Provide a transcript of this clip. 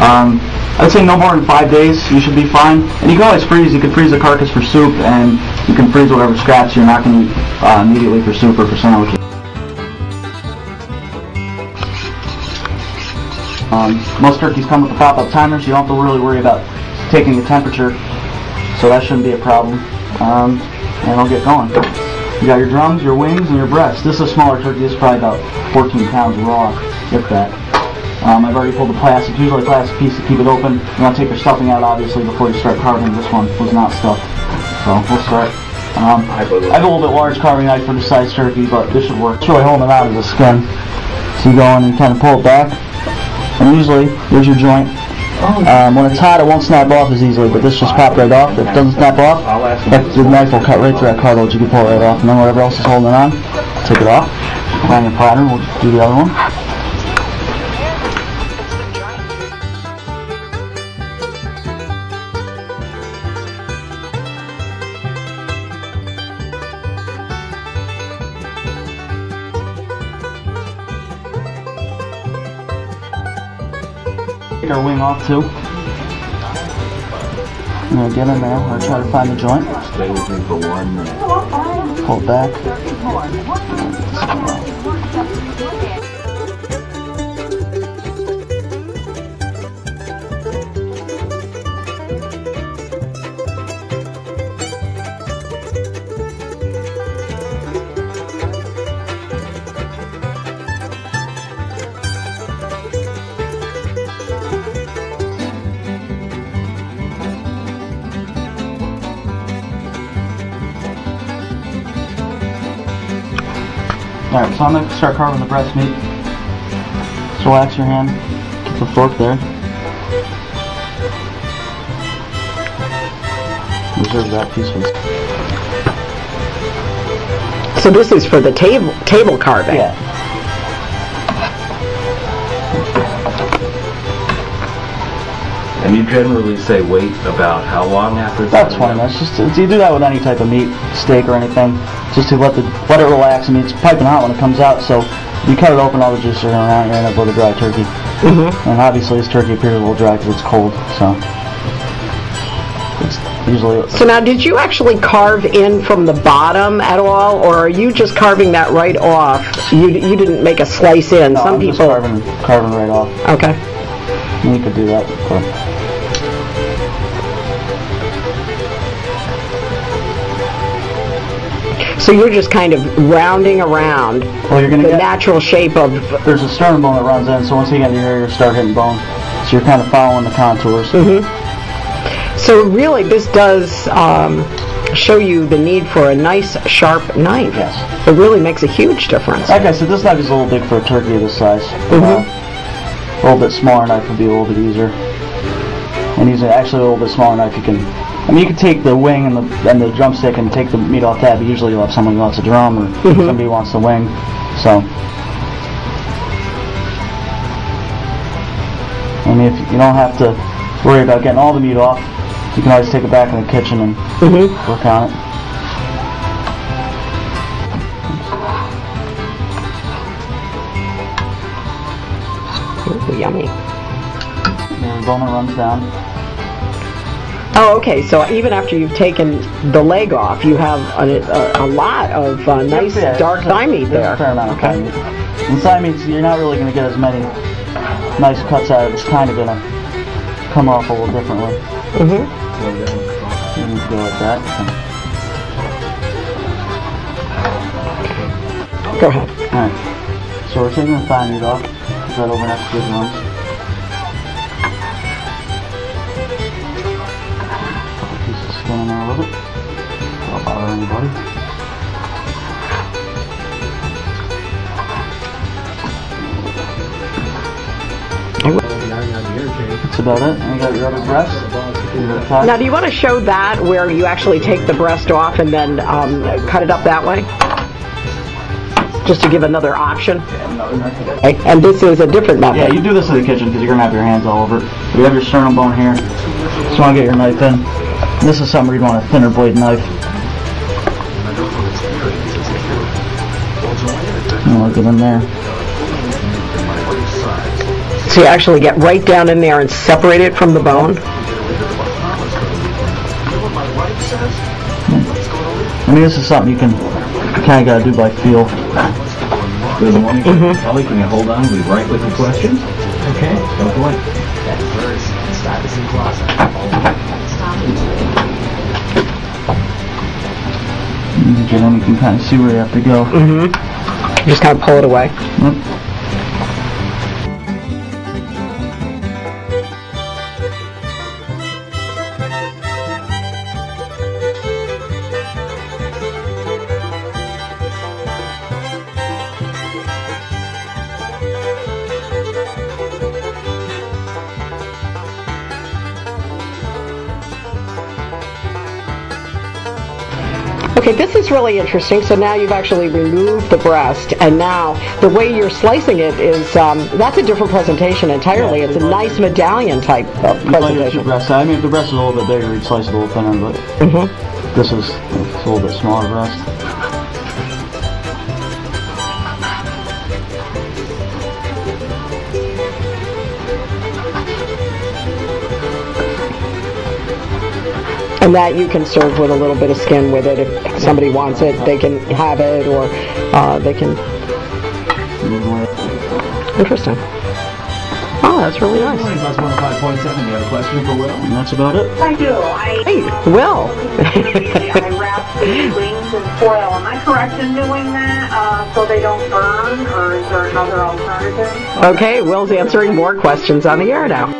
I'd say no more than 5 days, you should be fine. And you can always freeze. You can freeze the carcass for soup, and you can freeze whatever scraps you're not going to eat immediately for soup or for sandwiches. Most turkeys come with the pop-up timers. You don't have to really worry about taking the temperature, so that shouldn't be a problem. And I'll get going. You got your drums, your wings, and your breast. This is a smaller turkey. This is probably about 14 pounds raw, if that. I've already pulled the plastic, usually a plastic piece to keep it open. You want to take your stuffing out, obviously, before you start carving. This one was not stuffed, so we'll start. I have a little bit large carving knife for this size turkey, but this should work. It's really holding it out of the skin. So you go in and you kind of pull it back, and usually, there's your joint. When it's hot, it won't snap off as easily, but this just popped right off. If it doesn't snap off, the knife will cut right through that cartilage. You can pull it right off, and then whatever else is holding it on, take it off. Put on your platter, we'll do the other one. Take our wing off too. I'm going to get in there. I'm going to try to find the joint. Stay with me for 1 minute. Pull it back. Alright, so I'm going to start carving the breast meat. So relax your hand, keep the fork there. Reserve that piece for this. So this is for the table carving? Yeah. And you generally say wait about how long after? About 20 minutes. Just you do that with any type of meat, steak or anything, just to let it relax. I mean, it's piping hot when it comes out, so you cut it open, all the juices are going out, you're going to end up with a dry turkey. And obviously this turkey appears a little dry because it's cold, so it's usually... So now, did you actually carve in from the bottom at all, or are you just carving that right off? You didn't make a slice in. No, Some I'm people just carving right off. Okay. And you could do that, of course. So you're just kind of rounding around you're gonna the get, natural shape of... There's a sternum bone that runs in, so once you get in your area, you start hitting bone. So you're kind of following the contours. So really, this does show you the need for a nice, sharp knife. Yes. It really makes a huge difference. Like I said, this knife is a little big for a turkey of this size. A little bit smaller knife would be a little bit easier. And using actually a little bit smaller knife, you can... I mean, you can take the wing and the drumstick and take the meat off that, but usually you'll have someone who wants a drum or somebody who wants the wing. So, I mean, if you don't have to worry about getting all the meat off, you can always take it back in the kitchen and work on it. Ooh, yummy. And the bone runs down. Oh, okay. So even after you've taken the leg off, you have a lot of nice dark thigh meat there. There's a fair amount of thigh meat. And thigh meat, you're not really going to get as many nice cuts out of it. It's kind of going to come off a little differently. You need to go like that. Go ahead. Alright. So we're taking the thigh meat off. Put that over next to the drums. Skin in there a little bit. Don't bother anybody. That's about it. And you got your other breast. Now, do you want to show that where you actually take the breast off and then cut it up that way? Just to give another option. Okay. And this is a different method. Yeah, you do this in the kitchen because you're going to have your hands all over it. You have your sternum bone here. Just want to get your knife in. This is something where you'd want a thinner blade knife. And look it in there. to actually get right down in there and separate it from the bone. I mean, this is something you kind of got to do by feel. Good morning, Kelly. Can you hold on? We'll be right with the questions. Okay. Don't go away. Get in, you can kind of see where you have to go. Just kind of pull it away. Yep. Okay, this is really interesting. So now you've actually removed the breast, and now the way you're slicing it is, that's a different presentation entirely. Yeah, it's a nice medallion type of presentation. Breast. I mean, if the breast is a little bit bigger, you'd slice it a little thinner, but this is a little bit smaller breast. And that you can serve with a little bit of skin with it. If somebody wants it, they can have it, or they can... Interesting. Oh, that's really nice. Plus 105.7. You have a question for Will? And that's about it. I do. Hey, Will. I wrap the wings in foil. Am I correct in doing that so they don't burn, or is there another alternative? Okay, Will's answering more questions on the air now.